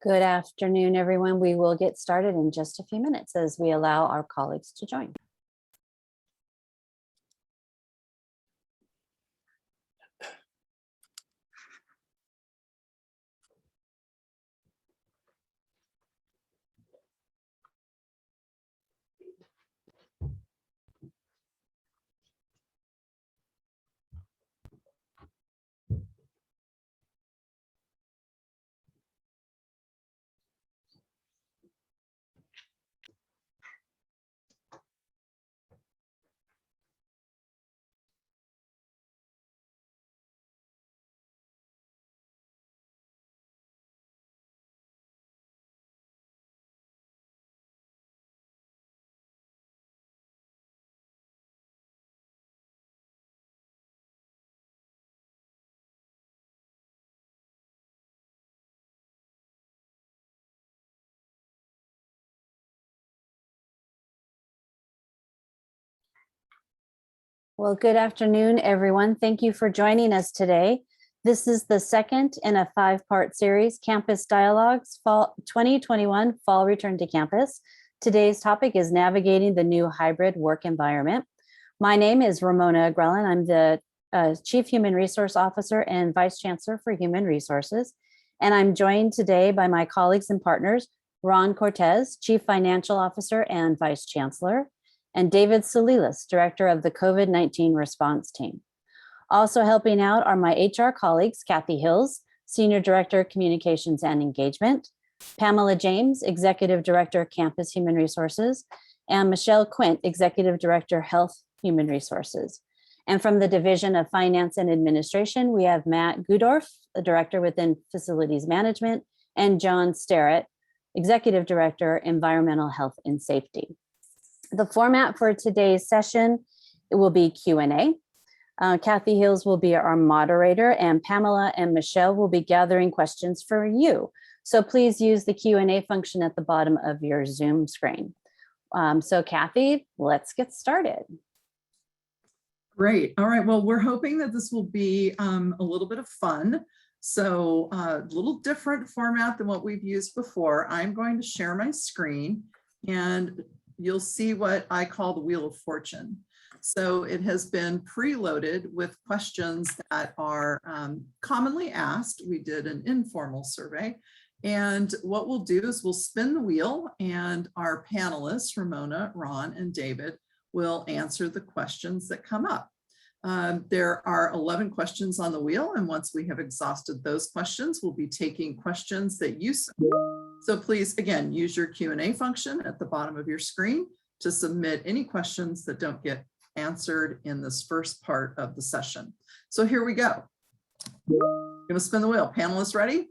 Good afternoon, everyone. We will get started in just a few minutes as we allow our colleagues to join. Well, good afternoon, everyone. Thank you for joining us today. This is the second in a 5-part series, Campus Dialogues, Fall 2021 Fall Return to Campus. Today's topic is navigating the new hybrid work environment. My name is Ramona Grellen. I'm the Chief Human Resource Officer and Vice Chancellor for Human Resources. And I'm joined today by my colleagues and partners, Ron Cortez, Chief Financial Officer and Vice Chancellor, and David Salilas, Director of the COVID-19 Response Team. Also helping out are my HR colleagues, Kathy Hills, Senior Director, Communications and Engagement, Pamela James, Executive Director, Campus Human Resources, and Michelle Quint, Executive Director, Health Human Resources. And from the Division of Finance and Administration, we have Matt Gudorf, the Director within Facilities Management, and John Sterrett, Executive Director, Environmental Health and Safety. The format for today's session, it will be Q&A. Kathy Hills will be our moderator, and Pamela and Michelle will be gathering questions for you. So please use the Q&A function at the bottom of your Zoom screen. So Kathy, let's get started. Great. All right. Well, we're hoping that this will be a little bit of fun. So a little different format than what we've used before. I'm going to share my screen and you'll see what I call the Wheel of Fortune. So it has been preloaded with questions that are commonly asked. We did an informal survey. And what we'll do is we'll spin the wheel and our panelists, Ramona, Ron, and David, will answer the questions that come up. There are 11 questions on the wheel, and once we have exhausted those questions, we'll be taking questions that you submit. So please, again, use your Q&A function at the bottom of your screen to submit any questions that don't get answered in this first part of the session. So here we go. I'm going to spin the wheel. Panelists ready?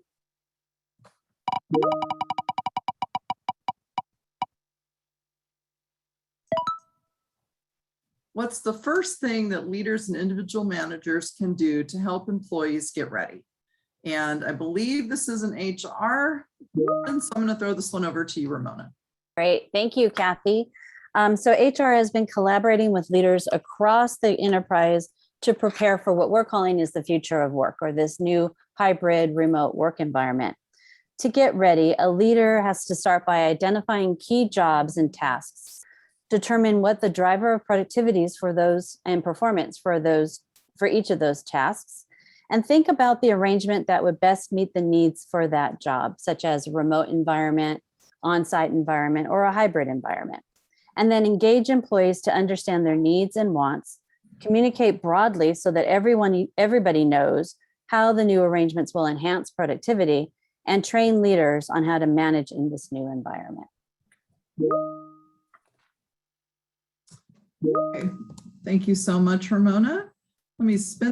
What's the first thing that leaders and individual managers can do to help employees get ready? And I believe this is an HR, and so I'm going to throw this one over to you, Ramona. Great. Thank you, Kathy. So HR has been collaborating with leaders across the enterprise to prepare for what we're calling is the future of work, or this new hybrid remote work environment. To get ready, a leader has to start by identifying key jobs and tasks, determine what the driver of productivity is for those and performance for each of those tasks, and think about the arrangement that would best meet the needs for that job, such as a remote environment, on-site environment, or a hybrid environment. And then engage employees to understand their needs and wants, communicate broadly so that everybody knows how the new arrangements will enhance productivity, and train leaders on how to manage in this new environment. Okay. Thank you so much, Ramona. Let me spin.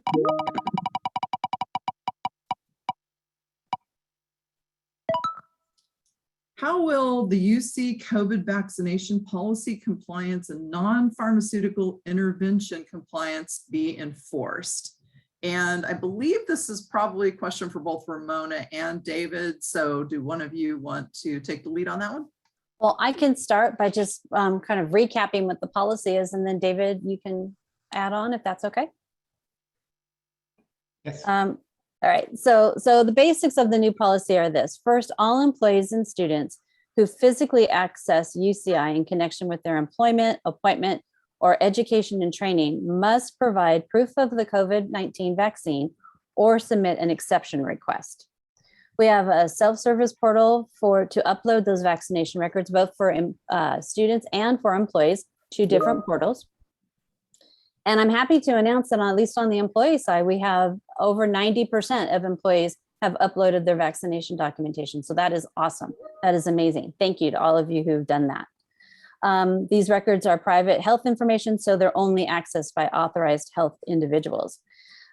How will the UC COVID vaccination policy compliance and non-pharmaceutical intervention compliance be enforced? And I believe this is probably a question for both Ramona and David. So do one of you want to take the lead on that one? Well, I can start by just kind of recapping what the policy is, and then David, you can add on if that's okay. Yes. All right, so the basics of the new policy are this. First, all employees and students who physically access UCI in connection with their employment, appointment, or education and training must provide proof of the COVID-19 vaccine or submit an exception request. We have a self-service portal to upload those vaccination records, both for students and for employees, 2 different portals. And I'm happy to announce that at least on the employee side, we have over 90% of employees have uploaded their vaccination documentation. So that is awesome. That is amazing. Thank you to all of you who've done that. These records are private health information, so they're only accessed by authorized health individuals.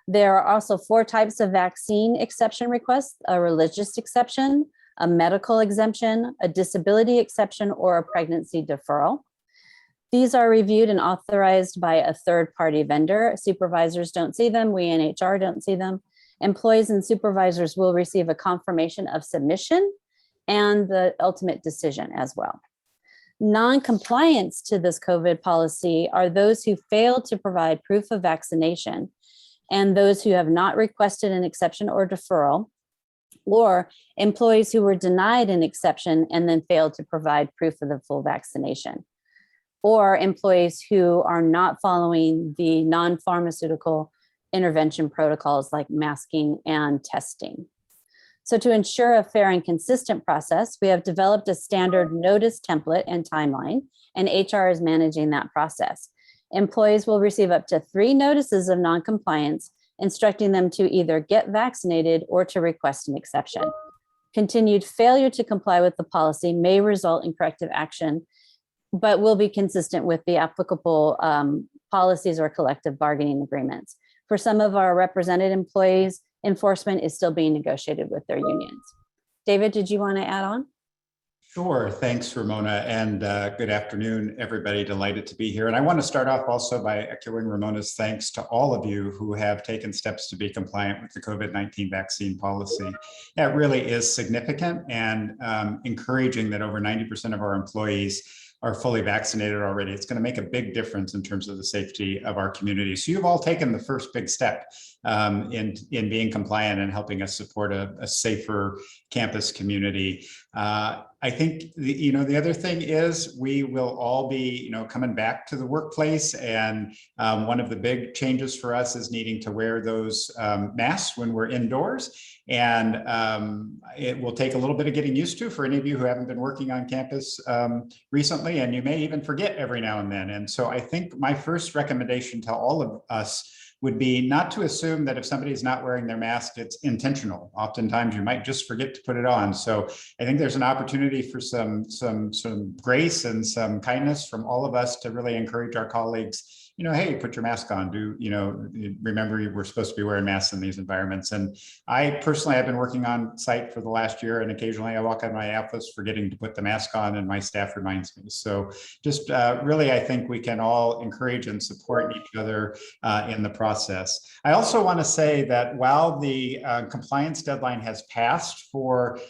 There are also 4 types of vaccine exception requests: a religious exception, a medical exemption, a disability exception, or a pregnancy deferral. These are reviewed and authorized by a third-party vendor. Supervisors don't see them. We in HR don't see them. Employees and supervisors will receive a confirmation of submission and the ultimate decision as well. Non-compliance to this COVID policy are those who fail to provide proof of vaccination and those who have not requested an exception or deferral, or employees who were denied an exception and then failed to provide proof of the full vaccination, or employees who are not following the non-pharmaceutical intervention protocols like masking and testing. So to ensure a fair and consistent process, we have developed a standard notice template and timeline, and HR is managing that process. Employees will receive up to 3 notices of non-compliance, instructing them to either get vaccinated or to request an exception. Continued failure to comply with the policy may result in corrective action, but will be consistent with the applicable policies or collective bargaining agreements. For some of our represented employees, enforcement is still being negotiated with their unions. David, did you want to add on? Sure. Thanks, Ramona. And good afternoon, everybody. Delighted to be here. And I want to start off also by echoing Ramona's thanks to all of you who have taken steps to be compliant with the COVID-19 vaccine policy. That really is significant and encouraging that over 90% of our employees are fully vaccinated already. It's going to make a big difference in terms of the safety of our community. So you've all taken the first big step in being compliant and helping us support a safer campus community. I think the other thing is we will all be coming back to the workplace, and one of the big changes for us is needing to wear those masks when we're indoors. And it will take a little bit of getting used to for any of you who haven't been working on campus recently, and you may even forget every now and then. And so I think my first recommendation to all of us would be not to assume that if somebody's not wearing their mask, it's intentional. Oftentimes you might just forget to put it on. So I think there's an opportunity for some grace and some kindness from all of us to really encourage our colleagues, hey, put your mask on. Remember, we're supposed to be wearing masks in these environments. And I personally have been working on site for the last year, and occasionally I walk out of my office forgetting to put the mask on, and my staff reminds me. So just really, I think we can all encourage and support each other in the process. I also want to say that while the compliance deadline has passed for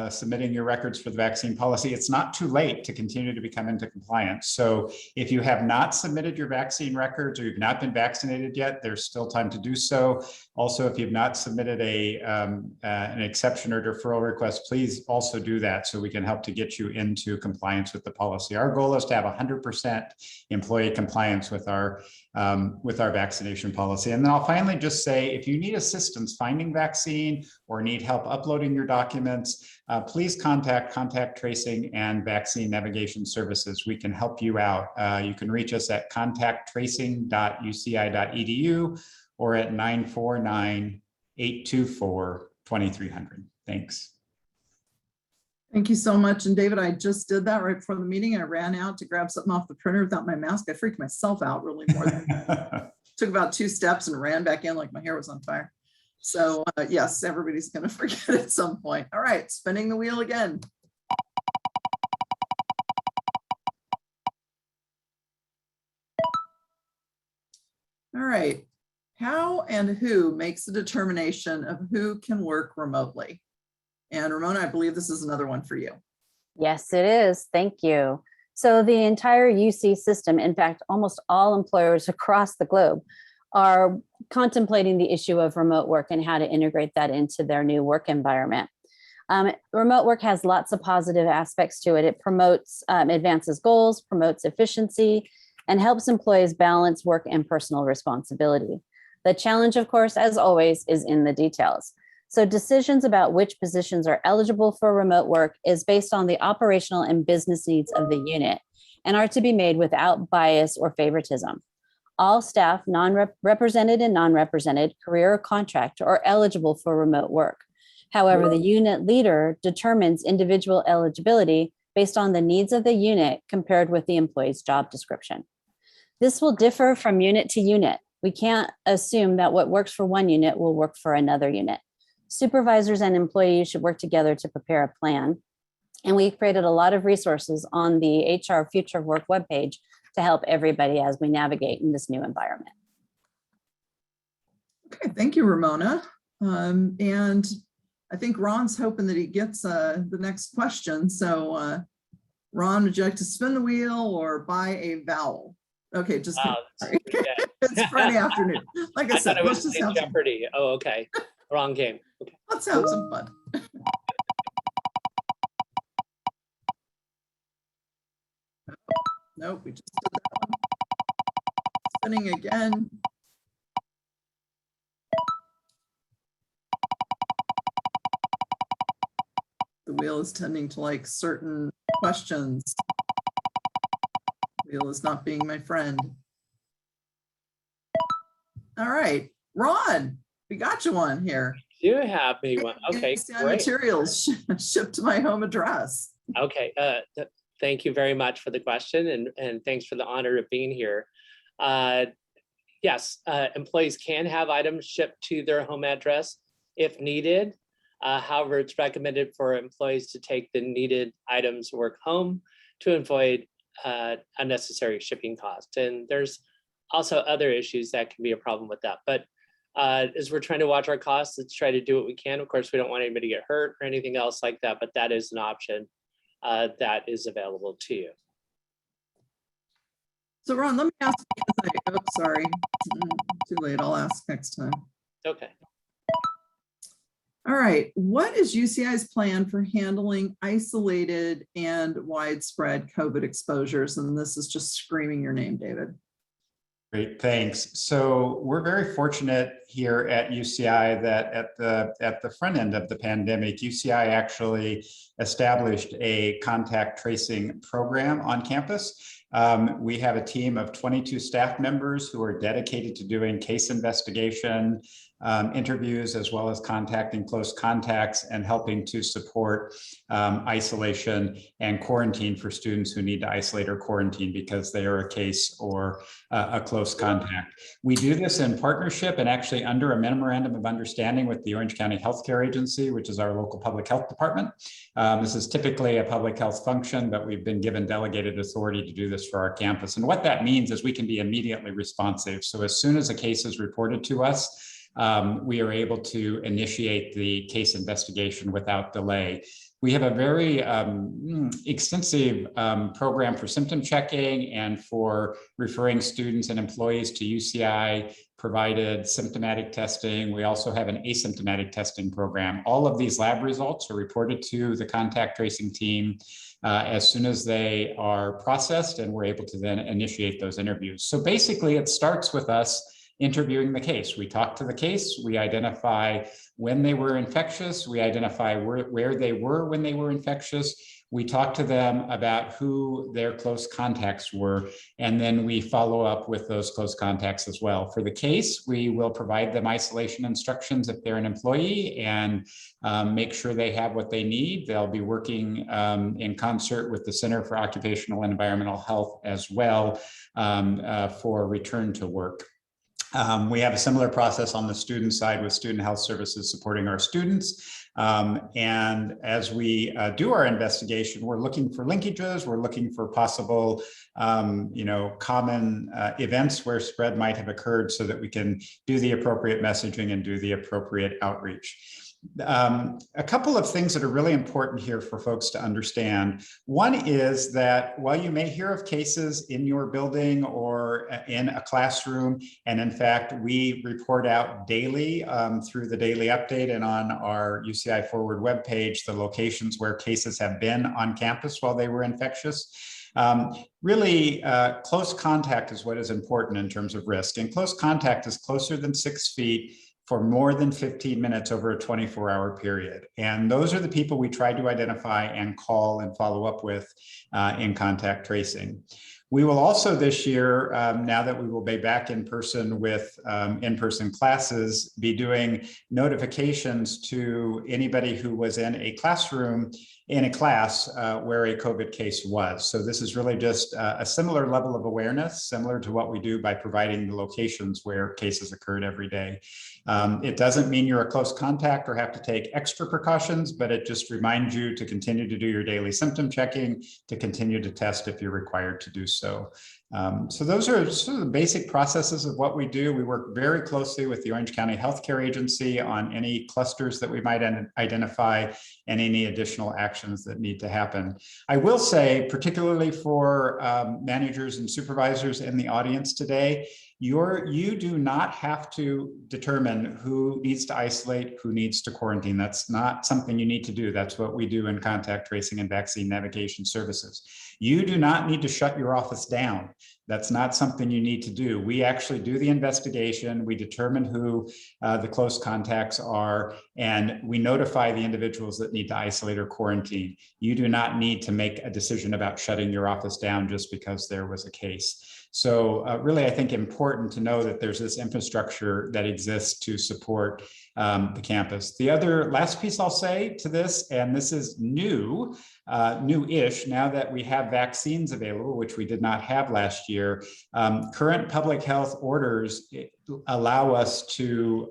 submitting your records for the vaccine policy, it's not too late to continue to become into compliance. So if you have not submitted your vaccine records or you've not been vaccinated yet, there's still time to do so. Also, if you've not submitted an exception or deferral request, please also do that so we can help to get you into compliance with the policy. Our goal is to have 100% employee compliance with our vaccination policy. And then I'll finally just say, if you need assistance finding vaccine or need help uploading your documents, please contact Contact Tracing and Vaccine Navigation Services. We can help you out. You can reach us at contacttracing.uci.edu or at 949-824-2300. Thanks. Thank you so much. And David, I just did that right before the meeting. I ran out to grab something off the printer without my mask. I freaked myself out really more than took about 2 steps and ran back in like my hair was on fire. So yes, everybody's going to forget at some point. All right, spinning the wheel again. All right, how and who makes the determination of who can work remotely? And Ramona, I believe this is another one for you. Yes, it is. Thank you. So the entire UC system, in fact, almost all employers across the globe are contemplating the issue of remote work and how to integrate that into their new work environment. Remote work has lots of positive aspects to it. It promotes, advances goals, promotes efficiency, and helps employees balance work and personal responsibility. The challenge, of course, as always, is in the details. So decisions about which positions are eligible for remote work is based on the operational and business needs of the unit and are to be made without bias or favoritism. All staff, represented and non-represented, career or contract, are eligible for remote work. However, the unit leader determines individual eligibility based on the needs of the unit compared with the employee's job description. This will differ from unit to unit. We can't assume that what works for one unit will work for another unit. Supervisors and employees should work together to prepare a plan. And we've created a lot of resources on the HR Future of Work webpage to help everybody as we navigate in this new environment. Okay, thank you, Ramona. And I think Ron's hoping that he gets the next question. So Ron, would you like to spin the wheel or buy a vowel? Okay, just sorry. It's Friday afternoon. Like I said, thought it was let's just have Jeopardy. Oh, okay. Wrong game. Okay. Let's have some fun. Nope, we just did that one. Spinning again. The wheel is tending to like certain questions. Wheel is not being my friend. All right, Ron, we got you one here. You have me one. Okay, great. Materials shipped to my home address. Okay, thank you very much for the question, and thanks for the honor of being here. Yes, employees can have items shipped to their home address if needed. However, it's recommended for employees to take the needed items work home to avoid unnecessary shipping costs. And there's also other issues that can be a problem with that. But as we're trying to watch our costs, let's try to do what we can. Of course, we don't want anybody to get hurt or anything else like that, but that is an option that is available to you. So Ron, let me ask you, oh, sorry, too late, I'll ask next time. Okay. All right, what is UCI's plan for handling isolated and widespread COVID exposures? And this is just screaming your name, David. Great, thanks. So we're very fortunate here at UCI that at the front end of the pandemic, UCI actually established a contact tracing program on campus. We have a team of 22 staff members who are dedicated to doing case investigation, interviews, as well as contacting close contacts and helping to support isolation and quarantine for students who need to isolate or quarantine because they are a case or a close contact. We do this in partnership and actually under a memorandum of understanding with the Orange County Healthcare Agency, which is our local public health department. This is typically a public health function, but we've been given delegated authority to do this for our campus. And what that means is we can be immediately responsive. So as soon as a case is reported to us, we are able to initiate the case investigation without delay. We have a very extensive program for symptom checking and for referring students and employees to UCI provided symptomatic testing. We also have an asymptomatic testing program. All of these lab results are reported to the contact tracing team as soon as they are processed, and we're able to then initiate those interviews. So basically it starts with us interviewing the case. We talk to the case, we identify when they were infectious, we identify where they were when they were infectious, we talk to them about who their close contacts were, and then we follow up with those close contacts as well. For the case, we will provide them isolation instructions if they're an employee and make sure they have what they need. They'll be working in concert with the Center for Occupational and Environmental Health as well for return to work. We have a similar process on the student side with Student Health Services supporting our students. And as we do our investigation, we're looking for linkages, we're looking for possible, common events where spread might have occurred so that we can do the appropriate messaging and do the appropriate outreach. A couple of things that are really important here for folks to understand. One is that while you may hear of cases in your building or in a classroom, and in fact, we report out daily through the daily update and on our UCI Forward webpage, the locations where cases have been on campus while they were infectious. Really, close contact is what is important in terms of risk, and close contact is closer than 6 feet for more than 15 minutes over a 24-hour period. And those are the people we try to identify and call and follow up with in contact tracing. We will also this year, now that we will be back in person with in-person classes, be doing notifications to anybody who was in a classroom in a class where a COVID case was. So this is really just a similar level of awareness, similar to what we do by providing the locations where cases occurred every day. It doesn't mean you're a close contact or have to take extra precautions, but it just reminds you to continue to do your daily symptom checking, to continue to test if you're required to do so. So those are sort of the basic processes of what we do. We work very closely with the Orange County Healthcare Agency on any clusters that we might identify and any additional actions that need to happen. I will say, particularly for managers and supervisors in the audience today, you do not have to determine who needs to isolate, who needs to quarantine. That's not something you need to do. That's what we do in contact tracing and vaccine navigation services. You do not need to shut your office down. That's not something you need to do. We actually do the investigation. We determine who the close contacts are, and we notify the individuals that need to isolate or quarantine. You do not need to make a decision about shutting your office down just because there was a case. So really, I think important to know that there's this infrastructure that exists to support the campus. The other last piece I'll say to this, and this is new-ish, now that we have vaccines available, which we did not have last year, current public health orders allow us to,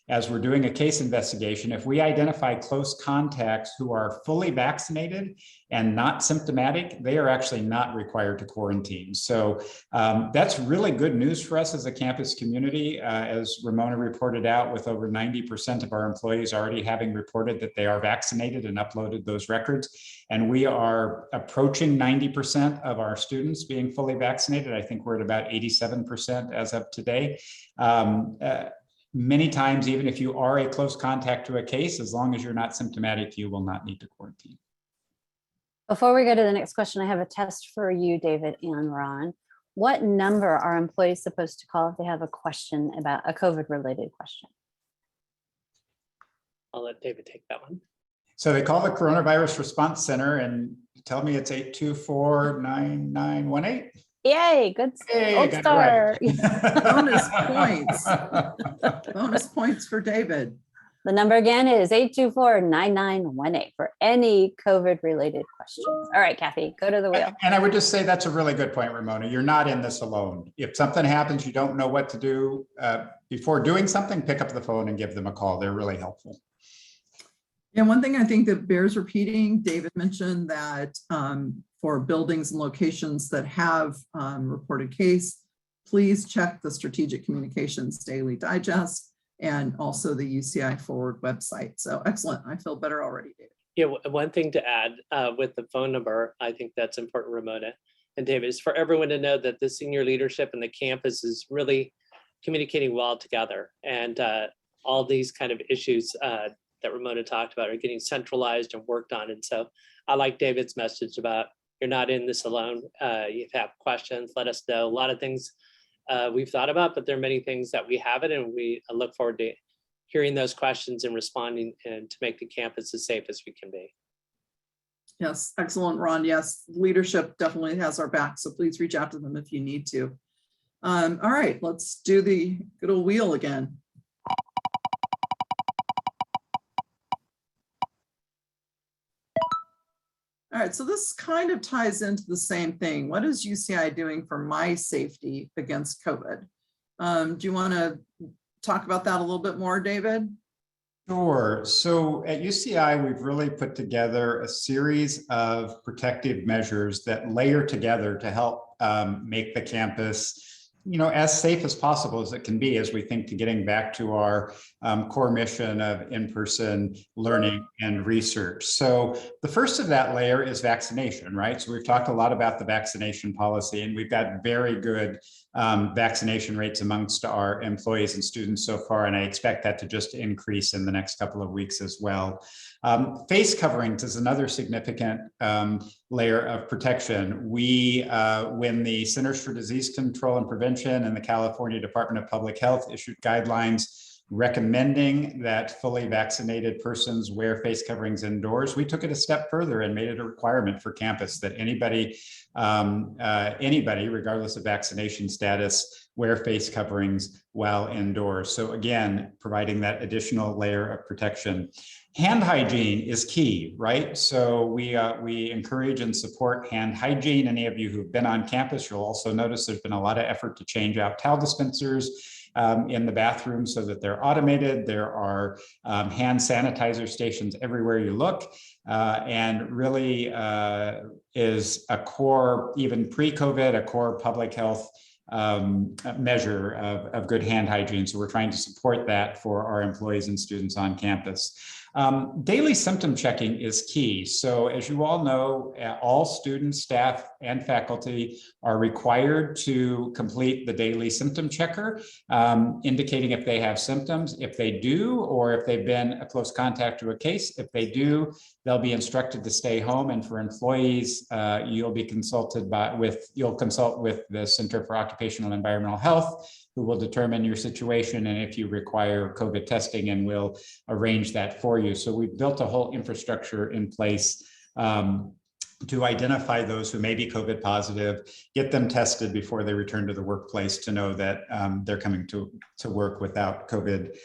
as we're doing a case investigation, if we identify close contacts who are fully vaccinated and not symptomatic, they are actually not required to quarantine. So that's really good news for us as a campus community. As Ramona reported out, with over 90% of our employees already having reported that they are vaccinated and uploaded those records. And we are approaching 90% of our students being fully vaccinated. I think we're at about 87% as of today. Many times, even if you are a close contact to a case, as long as you're not symptomatic, you will not need to quarantine. Before we go to the next question, I have a test for you, David and Ron. What number are employees supposed to call if they have a question about a COVID-related question? I'll let David take that one. So they call the Coronavirus Response Center and tell me it's 824-9918. Yay, good Hey, gold got it star. right. Bonus points. Bonus points for David. The number again is 824-9918 for any COVID-related questions. All right, Kathy, go to the wheel. And I would just say that's a really good point, Ramona. You're not in this alone. If something happens, you don't know what to do. Before doing something, pick up the phone and give them a call. They're really helpful. And one thing I think that bears repeating, David mentioned that for buildings and locations that have reported case, please check the Strategic Communications Daily Digest and also the UCI Forward website. So excellent. I feel better already, David. Yeah, one thing to add with the phone number, I think that's important, Ramona and David, is for everyone to know that the senior leadership and the campus is really communicating well together. And all these kind of issues that Ramona talked about are getting centralized and worked on. And so I like David's message about you're not in this alone. If you have questions, let us know. A lot of things we've thought about, but there are many things that we haven't, and we look forward to hearing those questions and responding and to make the campus as safe as we can be. Yes, excellent, Ron. Yes, leadership definitely has our back, so please reach out to them if you need to. All right, let's do the good old wheel again. All right, so this kind of ties into the same thing. What is UCI doing for my safety against COVID? Do you want to talk about that a little bit more, David? Sure. So at UCI, we've really put together a series of protective measures that layer together to help make the campus as safe as possible as it can be as we think to getting back to our core mission of in-person learning and research. So the first of that layer is vaccination, right? So we've talked a lot about the vaccination policy, and we've got very good vaccination rates amongst our employees and students so far, and I expect that to just increase in the next couple of weeks as well. Face coverings is another significant layer of protection. When the Centers for Disease Control and Prevention and the California Department of Public Health issued guidelines recommending that fully vaccinated persons wear face coverings indoors, we took it a step further and made it a requirement for campus that anybody, regardless of vaccination status, wear face coverings while indoors. So again, providing that additional layer of protection. Hand hygiene is key, right? So we encourage and support hand hygiene. Any of you who've been on campus, you'll also notice there's been a lot of effort to change out towel dispensers in the bathroom so that they're automated. There are hand sanitizer stations everywhere you look, and really is a core, even pre-COVID, a core public health measure of good hand hygiene. So we're trying to support that for our employees and students on campus. Daily symptom checking is key. So as you all know, all students, staff, and faculty are required to complete the daily symptom checker, indicating if they have symptoms. If they do, or if they've been a close contact to a case, if they do, they'll be instructed to stay home. And for employees, you'll consult with the Center for Occupational and Environmental Health, who will determine your situation and if you require COVID testing, and will arrange that for you. So we've built a whole infrastructure in place to identify those who may be COVID positive, get them tested before they return to the workplace to know that they're coming to work without COVID,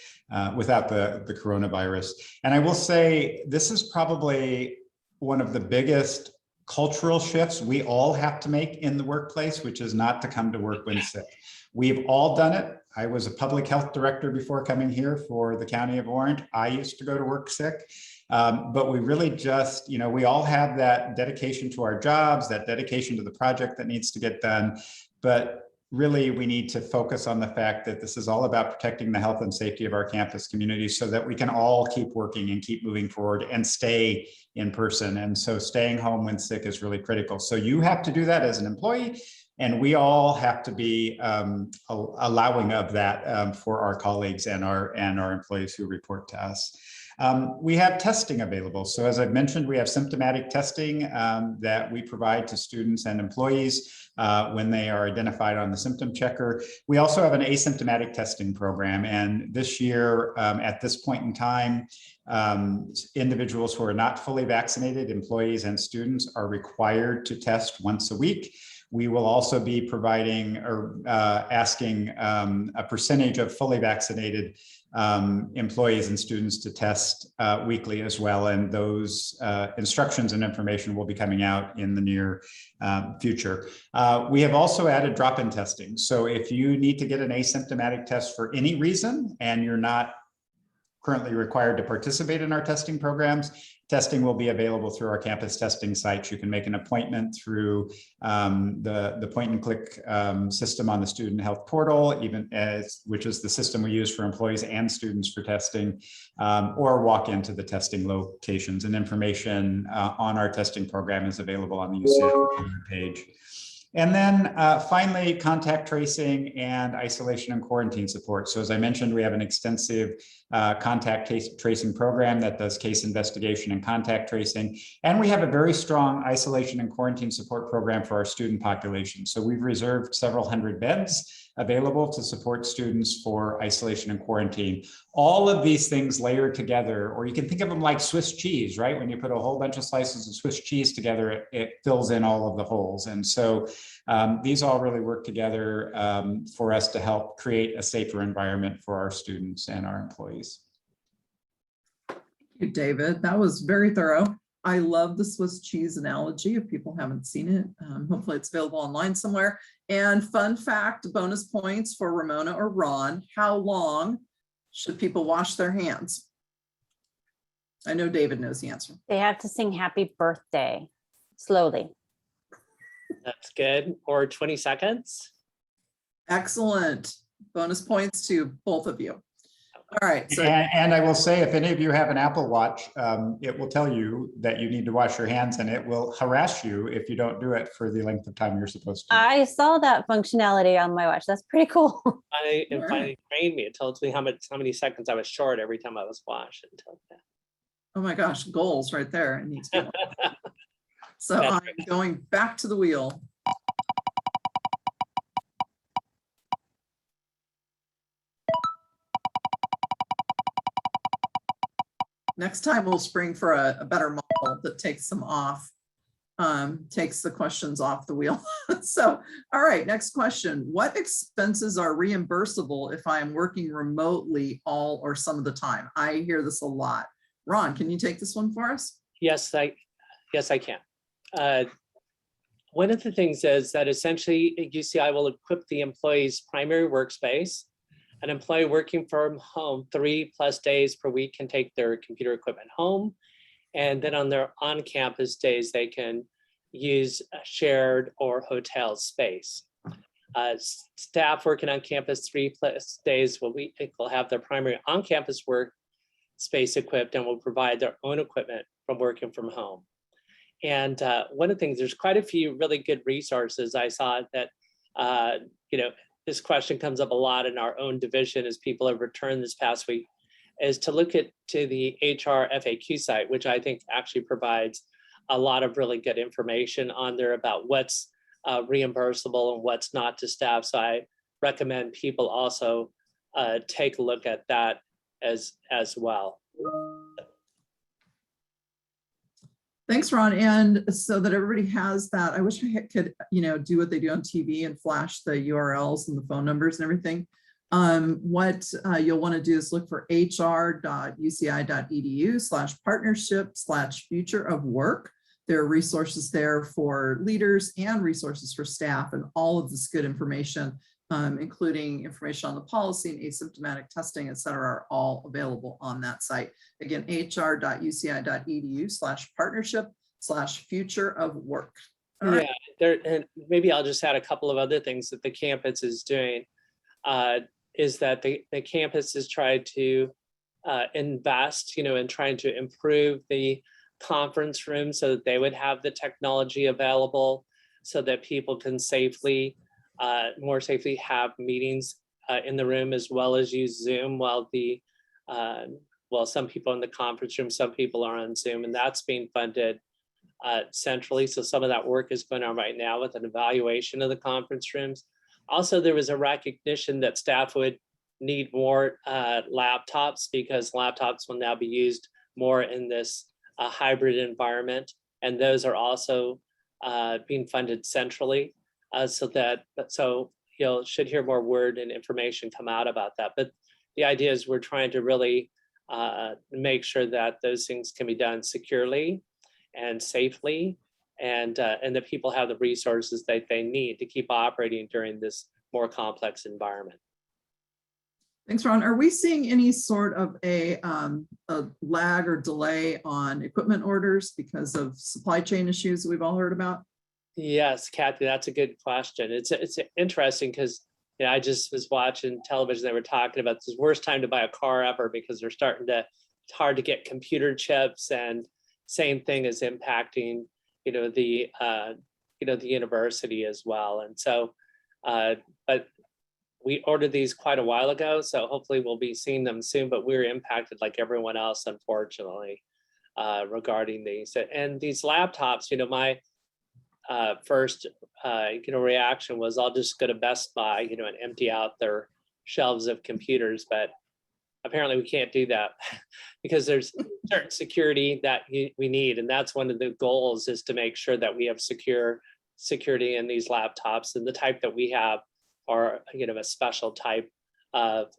without the coronavirus. And I will say, this is probably one of the biggest cultural shifts we all have to make in the workplace, which is not to come to work when sick. We've all done it. I was a public health director before coming here for the County of Orange. I used to go to work sick, but we really just, we all have that dedication to our jobs, that dedication to the project that needs to get done. But really, we need to focus on the fact that this is all about protecting the health and safety of our campus community so that we can all keep working and keep moving forward and stay in person. And so staying home when sick is really critical. So you have to do that as an employee, and we all have to be allowing of that for our colleagues and our employees who report to us. We have testing available. So as I've mentioned, we have symptomatic testing that we provide to students and employees when they are identified on the symptom checker. We also have an asymptomatic testing program. And this year, at this point in time, individuals who are not fully vaccinated, employees and students, are required to test once a week. We will also be providing or asking a percentage of fully vaccinated employees and students to test weekly as well. And those instructions and information will be coming out in the near future. We have also added drop-in testing. So if you need to get an asymptomatic test for any reason and you're not currently required to participate in our testing programs, testing will be available through our campus testing sites. You can make an appointment through the point and click system on the student health portal, which is the system we use for employees and students for testing, or walk into the testing locations. And information on our testing program is available on the UCSD page. And then finally, contact tracing and isolation and quarantine support. So as I mentioned, we have an extensive contact tracing program that does case investigation and contact tracing. And we have a very strong isolation and quarantine support program for our student population. So we've reserved several hundred beds available to support students for isolation and quarantine. All of these things layered together, or you can think of them like Swiss cheese, right? When you put a whole bunch of slices of Swiss cheese together, it fills in all of the holes. And so these all really work together for us to help create a safer environment for our students and our employees. Thank you, David. That was very thorough. I love the Swiss cheese analogy. If people haven't seen it, hopefully it's available online somewhere. And fun fact, bonus points for Ramona or Ron: how long should people wash their hands? I know David knows the answer. They have to sing happy birthday slowly. That's good. Or 20 seconds. Excellent. Bonus points to both of you. All right, so And I will say, if any of you have an Apple Watch, it will tell you that you need to wash your hands, and it will harass you if you don't do it for the length of time you're supposed to. I saw that functionality on my watch. That's pretty cool. It Alright. finally trained me. It told me how many seconds I was short every time I was washed. Until oh my gosh, goals right there. It needs to be one. So That's I'm going back to the wheel. Next time we'll spring for a better model that takes them off, takes the questions off the wheel. So, all right, next question. What expenses are reimbursable if I am working remotely all or some of the time? I hear this a lot. Ron, can you take this one for us? yes, I can. One of the things is that essentially UCI will equip the employee's primary workspace. An employee working from home 3+ days per week can take their computer equipment home. And then on their on-campus days, they can use a shared or hotel space. Staff working on campus 3+ days will have their primary on-campus work space equipped and will provide their own equipment from working from home. And one of the things, there's quite a few really good resources. I saw that, this question comes up a lot in our own division as people have returned this past week, is to look to the HR FAQ site, which I think actually provides a lot of really good information on there about what's reimbursable and what's not to staff. So I recommend people also take a look at that as well. Thanks, Ron. And so that everybody has that, I wish I could, do what they do on TV and flash the URLs and the phone numbers and everything. What you'll want to do is look for hr.uci.edu/partnership/future of work. There are resources there for leaders and resources for staff, and all of this good information, including information on the policy and asymptomatic testing, et cetera, are all available on that site. Again, hr.uci.edu/partnership/future of work. All right. Yeah, and maybe I'll just add a couple of other things that the campus is doing. Is that the campus has tried to invest, in trying to improve the conference room so that they would have the technology available so that people can more safely have meetings in the room, as well as use Zoom while some people in the conference room, some people are on Zoom, and that's being funded centrally. So some of that work is going on right now with an evaluation of the conference rooms. Also, there was a recognition that staff would need more laptops, because laptops will now be used more in this hybrid environment. And those are also being funded centrally. So you'll should hear more word and information come out about that. But the idea is we're trying to really make sure that those things can be done securely and safely, and that people have the resources that they need to keep operating during this more complex environment. Thanks, Ron. Are we seeing any sort of a lag or delay on equipment orders because of supply chain issues that we've all heard about? Yes, Kathy, that's a good question. It's interesting because I just was watching television. They were talking about this worst time to buy a car ever, because it's hard to get computer chips, and same thing is impacting the university as well. And so, but we ordered these quite a while ago, so hopefully we'll be seeing them soon. But we're impacted like everyone else, unfortunately, regarding these. And these laptops, my first reaction was, I'll just go to Best Buy, and empty out their shelves of computers. But apparently we can't do that because there's certain security that we need, and that's one of the goals, is to make sure that we have security in these laptops, and the type that we have are a special type of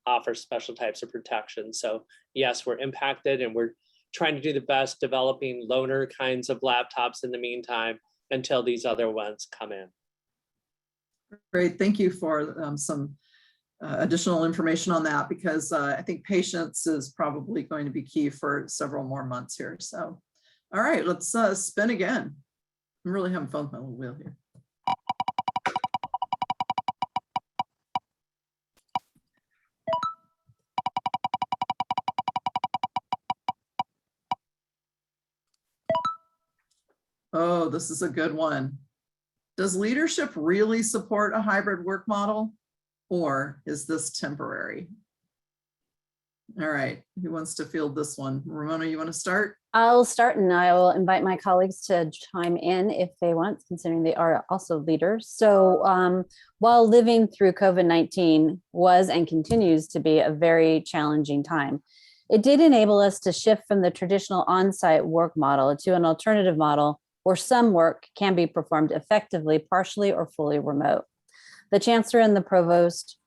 offer special types of protection. So yes, we're impacted, and we're trying to do the best developing loaner kinds of laptops in the meantime until these other ones come in. Great, thank you for some additional information on that, because I think patience is probably going to be key for several more months here. So, all right, let's spin again. I'm really having fun with my little wheel here. Oh, this is a good one. Does leadership really support a hybrid work model, or is this temporary? All right, who wants to field this one? Ramona, you want to start? I'll start and I will invite my colleagues to chime in if they want, considering they are also leaders. So while living through COVID-19 was and continues to be a very challenging time, it did enable us to shift from the traditional on-site work model to an alternative model where some work can be performed effectively, partially or fully remote. The chancellor and the provost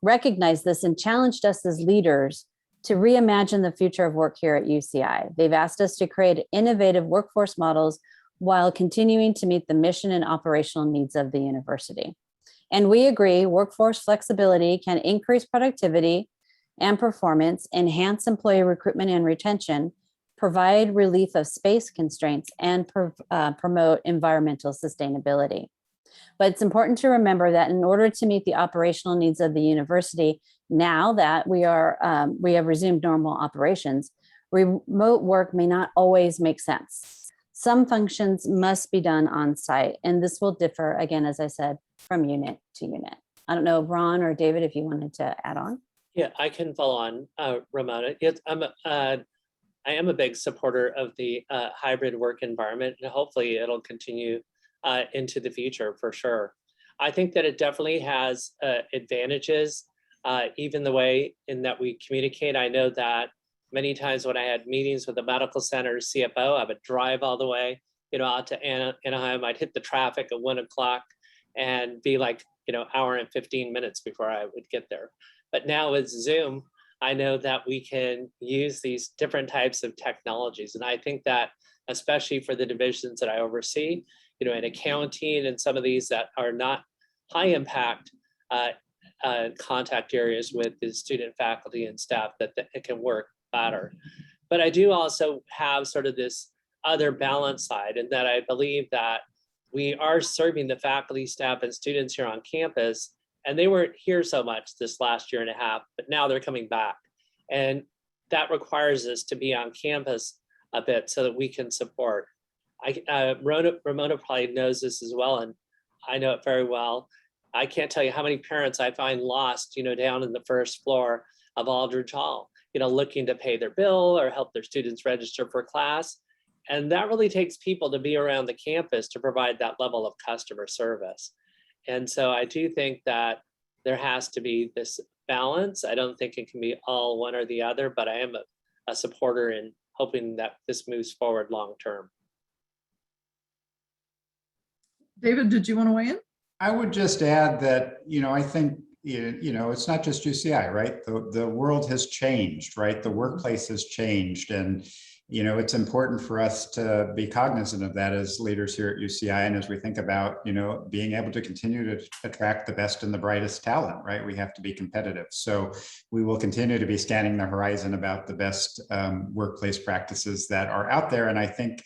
recognized this and challenged us as leaders to reimagine the future of work here at UCI. They've asked us to create innovative workforce models while continuing to meet the mission and operational needs of the university. And we agree workforce flexibility can increase productivity and performance, enhance employee recruitment and retention, provide relief of space constraints, and promote environmental sustainability. But it's important to remember that in order to meet the operational needs of the university, now that we have resumed normal operations, remote work may not always make sense. Some functions must be done on site, and this will differ, again, as I said, from unit to unit. I don't know, Ron or David, if you wanted to add on. Yeah, I can follow on, Ramona. I am a big supporter of the hybrid work environment, and hopefully it'll continue into the future for sure. I think that it definitely has advantages, even the way in that we communicate. I know that many times when I had meetings with the medical center CFO, I would drive all the way, out to Anaheim. I'd hit the traffic at 1 o'clock and be like, hour and 15 minutes before I would get there. But now with Zoom, I know that we can use these different types of technologies. And I think that especially for the divisions that I oversee, in accounting and some of these that are not high impact contact areas with the student, faculty, and staff, that it can work better. But I do also have sort of this other balance side, and that I believe that we are serving the faculty, staff, and students here on campus, and they weren't here so much this last year and a half, but now they're coming back. And that requires us to be on campus a bit so that we can support. Ramona probably knows this as well, and I know it very well. I can't tell you how many parents I find lost, down in the first floor of Aldridge Hall, looking to pay their bill or help their students register for class. And that really takes people to be around the campus to provide that level of customer service. And so I do think that there has to be this balance. I don't think it can be all one or the other, but I am a supporter in hoping that this moves forward long term. David, did you want to weigh in? I would just add that, I think, it's not just UCI, right? The world has changed, right? The workplace has changed. And, it's important for us to be cognizant of that as leaders here at UCI. And as we think about, being able to continue to attract the best and the brightest talent, right? We have to be competitive. So we will continue to be scanning the horizon about the best workplace practices that are out there. And I think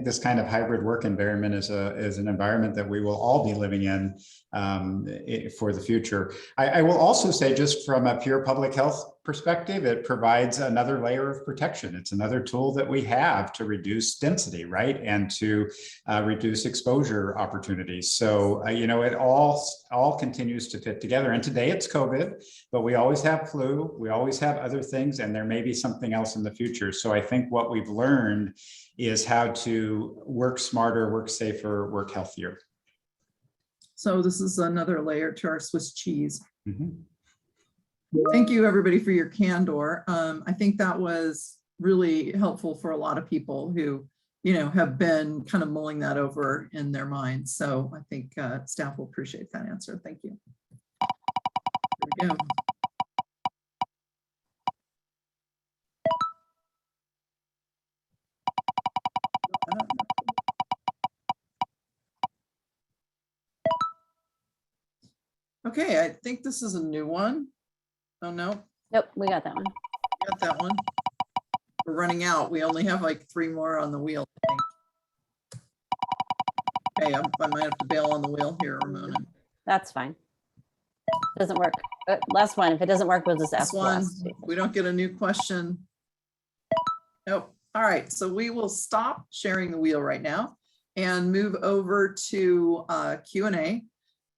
this kind of hybrid work environment is an environment that we will all be living in for the future. I will also say, just from a pure public health perspective, it provides another layer of protection. It's another tool that we have to reduce density, right? And to reduce exposure opportunities. So, it all continues to fit together. And today it's COVID, but we always have flu, we always have other things, and there may be something else in the future. So I think what we've learned is how to work smarter, work safer, work healthier. So this is another layer to our Swiss cheese. Mm-hmm. Thank you, everybody, for your candor. I think that was really helpful for a lot of people who, have been kind of mulling that over in their minds. So I think staff will appreciate that answer. Thank you. Here we go. Okay, I think this is a new one. Oh, no, Nope, we got that one. got that one. We're running out. We only have like 3 more on the wheel, I think. Okay, I might have to bail on the wheel here, Ramona. That's fine. Doesn't work. Last one. If it doesn't work, we'll just This ask the one, last. we don't get a new question. Nope. All right, so we will stop sharing the wheel right now and move over to Q&A.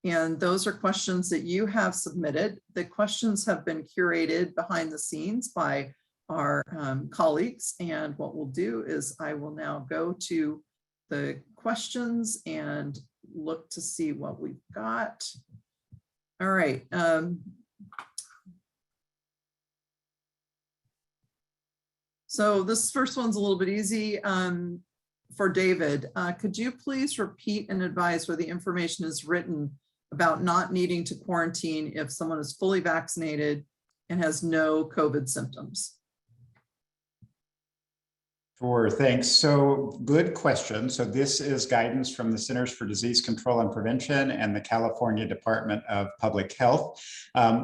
And those are questions that you have submitted. The questions have been curated behind the scenes by our colleagues. And what we'll do is I will now go to the questions and look to see what we've got. All right. So this first one's a little bit easy. For David, could you please repeat and advise where the information is written about not needing to quarantine if someone is fully vaccinated and has no COVID symptoms? Sure, thanks. So good question. So this is guidance from the Centers for Disease Control and Prevention and the California Department of Public Health.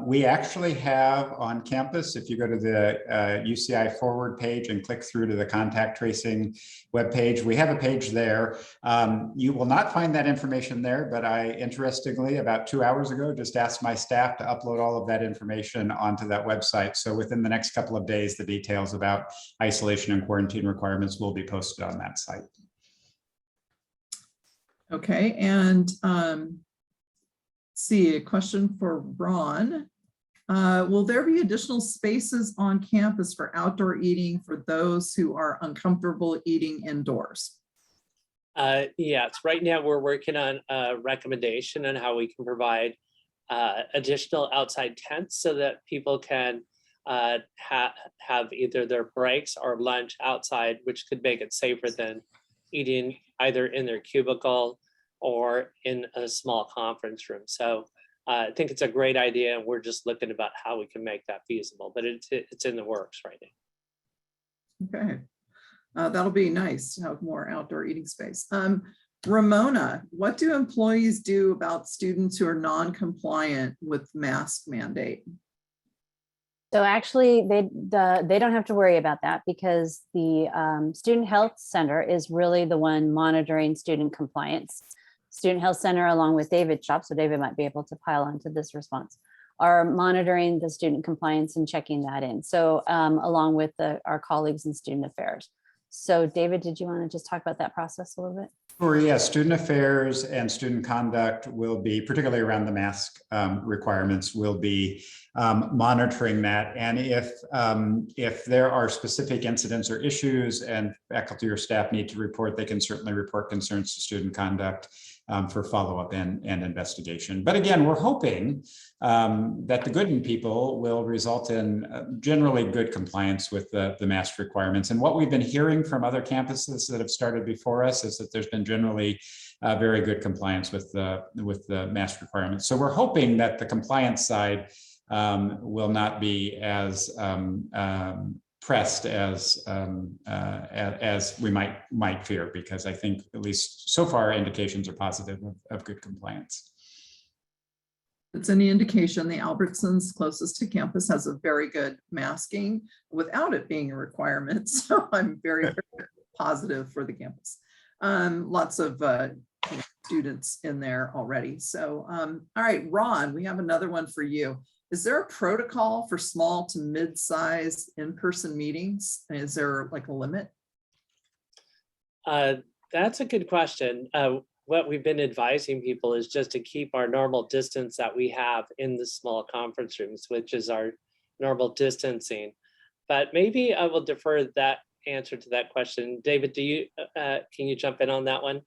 We actually have on campus, if you go to the UCI forward page and click through to the contact tracing webpage, we have a page there. You will not find that information there, but I, interestingly, about 2 hours ago, just asked my staff to upload all of that information onto that website. So within the next couple of days, the details about isolation and quarantine requirements will be posted on that site. Okay, and see, a question for Ron. Will there be additional spaces on campus for outdoor eating for those who are uncomfortable eating indoors? Yes, right now we're working on a recommendation on how we can provide additional outside tents so that people can have either their breaks or lunch outside, which could make it safer than eating either in their cubicle or in a small conference room. So I think it's a great idea, and we're just looking about how we can make that feasible, but it's in the works right now. Okay, that'll be nice to have more outdoor eating space. Ramona, what do employees do about students who are non-compliant with mask mandate? So actually, they don't have to worry about that because the Student Health Center is really the one monitoring student compliance. Student Health Center, along with David Shop, so David might be able to pile onto this response, are monitoring the student compliance and checking that in. So along with our colleagues in Student Affairs. So David, did you want to just talk about that process a little bit? Sure, yeah, student affairs and student conduct will be, particularly around the mask requirements, will be monitoring that. And if there are specific incidents or issues and faculty or staff need to report, they can certainly report concerns to student conduct for follow-up and investigation. But again, we're hoping that the good in people will result in generally good compliance with the mask requirements. And what we've been hearing from other campuses that have started before us is that there's been generally very good compliance with the mask requirements. So we're hoping that the compliance side will not be as pressed as we might fear, because I think at least so far indications are positive of good compliance. If it's any indication, the Albertsons closest to campus has a very good masking without it being a requirement. So I'm very, very positive for the campus. Lots of students in there already. So, all right, Ron, we have another one for you. Is there a protocol for small to mid-size in-person meetings? Is there like a limit? That's a good question. What we've been advising people is just to keep our normal distance that we have in the small conference rooms, which is our normal distancing. But maybe I will defer that answer to that question. David, can you jump in on that one?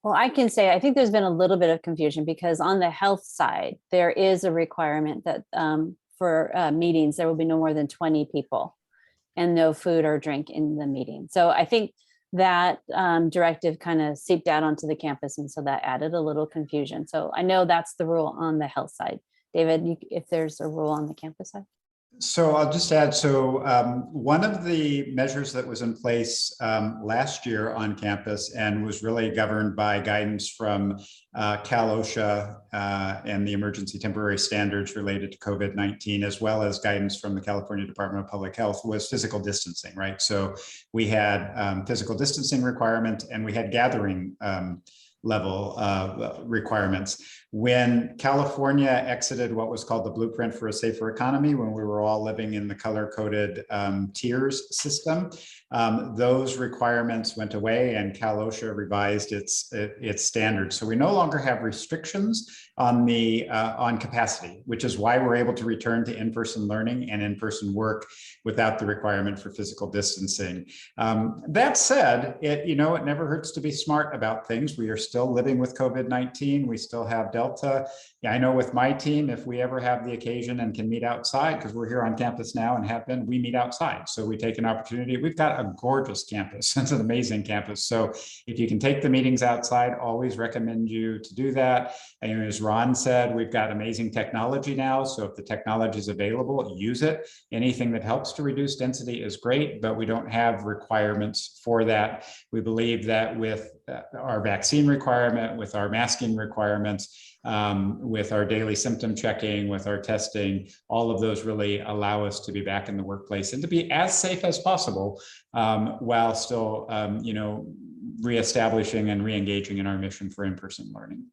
Well, I can say, I think there's been a little bit of confusion because on the health side, there is a requirement that for meetings, there will be no more than 20 people and no food or drink in the meeting. So I think that directive kind of seeped out onto the campus. And so that added a little confusion. So I know that's the rule on the health side. David, if there's a rule on the campus side? So I'll just add, so one of the measures that was in place last year on campus and was really governed by guidance from Cal OSHA and the emergency temporary standards related to COVID-19, as well as guidance from the California Department of Public Health, was physical distancing, right? So we had physical distancing requirement and we had gathering level requirements. When California exited what was called the Blueprint for a Safer Economy, when we were all living in the color-coded tiers system, those requirements went away and Cal OSHA revised its standards. So we no longer have restrictions on capacity, which is why we're able to return to in-person learning and in-person work without the requirement for physical distancing. That said, it never hurts to be smart about things. We are still living with COVID-19. We still have Delta. Yeah, I know with my team, if we ever have the occasion and can meet outside, because we're here on campus now and have been, we meet outside. So we take an opportunity. We've got a gorgeous campus. It's an amazing campus. So if you can take the meetings outside, always recommend you to do that. And as Ron said, we've got amazing technology now. So if the technology is available, use it. Anything that helps to reduce density is great, but we don't have requirements for that. We believe that with our vaccine requirement, with our masking requirements, with our daily symptom checking, with our testing, all of those really allow us to be back in the workplace and to be as safe as possible while still, reestablishing and re-engaging in our mission for in-person learning.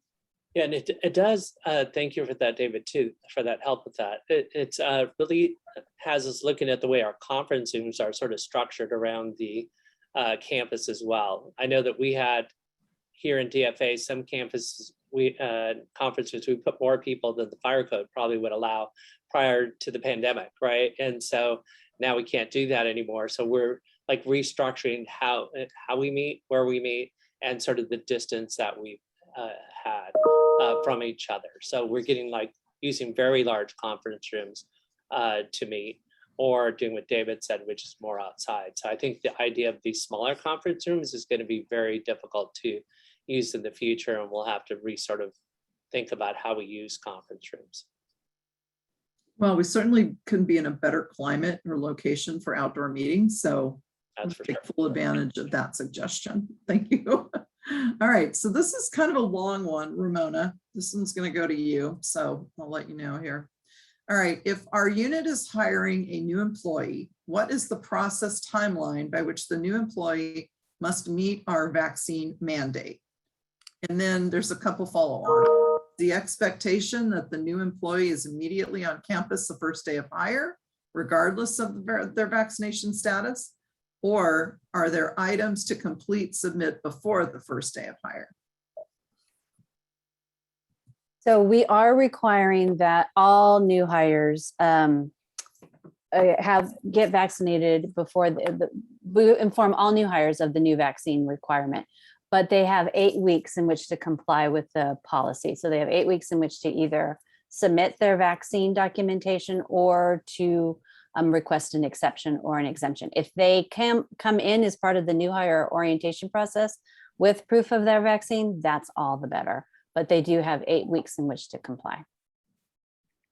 Yeah, and it does. Thank you for that, David, too, for that help with that. It's really has us looking at the way our conference rooms are sort of structured around the campus as well. I know that we had here in DFA some campuses, conferences, we put more people than the fire code probably would allow prior to the pandemic, right? And so now we can't do that anymore. So we're like restructuring how we meet, where we meet, and sort of the distance that we've had from each other. So we're getting like using very large conference rooms to meet, or doing what David said, which is more outside. So I think the idea of these smaller conference rooms is going to be very difficult to use in the future, and we'll have to sort of think about how we use conference rooms. Well, we certainly couldn't be in a better climate or location for outdoor meetings, so That's for take sure. full advantage of that suggestion. Thank you. All right, so this is kind of a long one, Ramona. This one's going to go to you, so I'll let you know here. All right, if our unit is hiring a new employee, what is the process timeline by which the new employee must meet our vaccine mandate? And then there's a couple follow-on. The expectation that the new employee is immediately on campus the first day of hire, regardless of their vaccination status, or are there items to complete, submit before the first day of hire? So we are requiring that all new hires get vaccinated before we inform all new hires of the new vaccine requirement, but they have 8 weeks in which to comply with the policy. So they have 8 weeks in which to either submit their vaccine documentation or to request an exception or an exemption. If they come in as part of the new hire orientation process with proof of their vaccine, that's all the better. But they do have 8 weeks in which to comply.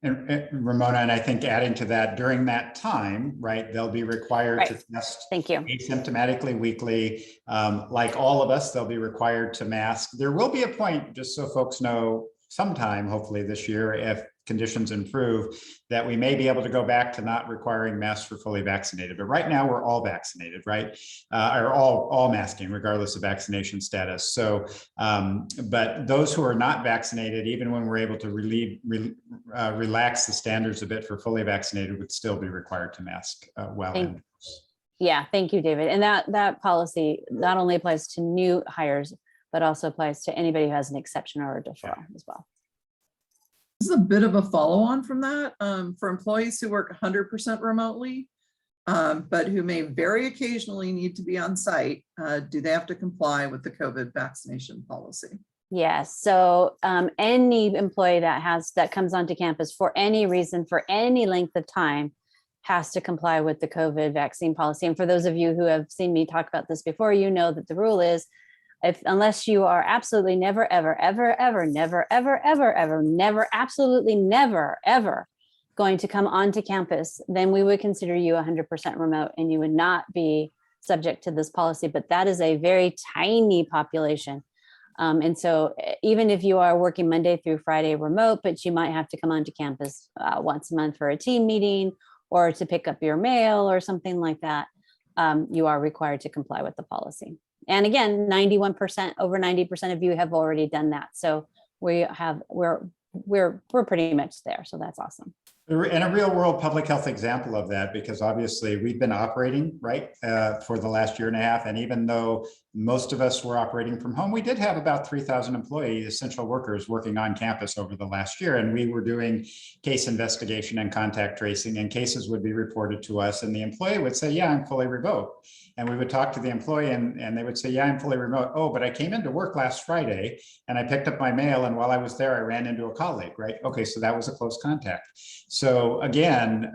And Ramona, and I think adding to that, during that time, right, they'll be required to test Thank you. asymptomatically weekly. Like all of us, they'll be required to mask. There will be a point, just so folks know, sometime, hopefully this year, if conditions improve, that we may be able to go back to not requiring masks for fully vaccinated. But right now we're all vaccinated, right? Or all masking, regardless of vaccination status. So, but those who are not vaccinated, even when we're able to relax the standards a bit for fully vaccinated, would still be required to mask well. Yeah, thank you, David. And that policy not only applies to new hires, but also applies to anybody who has an exception or a deferral as well. This is a bit of a follow-on from that for employees who work 100% remotely, but who may very occasionally need to be on site. Do they have to comply with the COVID vaccination policy? Yes. So any employee that comes onto campus for any reason, for any length of time, has to comply with the COVID vaccine policy. And for those of you who have seen me talk about this before, you know that the rule is, unless you are absolutely never, ever, ever, ever, never, ever, ever, ever, never, absolutely never, ever going to come onto campus, then we would consider you 100% remote and you would not be subject to this policy. But that is a very tiny population. And so even if you are working Monday through Friday remote, but you might have to come onto campus once a month for a team meeting or to pick up your mail or something like that, you are required to comply with the policy. And again, 91%, over 90% of you have already done that. So we're pretty much there. So that's awesome. And a real world public health example of that, because obviously we've been operating, right, for the last year and a half. And even though most of us were operating from home, we did have about 3,000 employees, essential workers, working on campus over the last year. And we were doing case investigation and contact tracing, and cases would be reported to us. And the employee would say, yeah, I'm fully remote. And we would talk to the employee and they would say, yeah, I'm fully remote. Oh, but I came into work last Friday and I picked up my mail. And while I was there, I ran into a colleague, right? Okay, so that was a close contact. So again,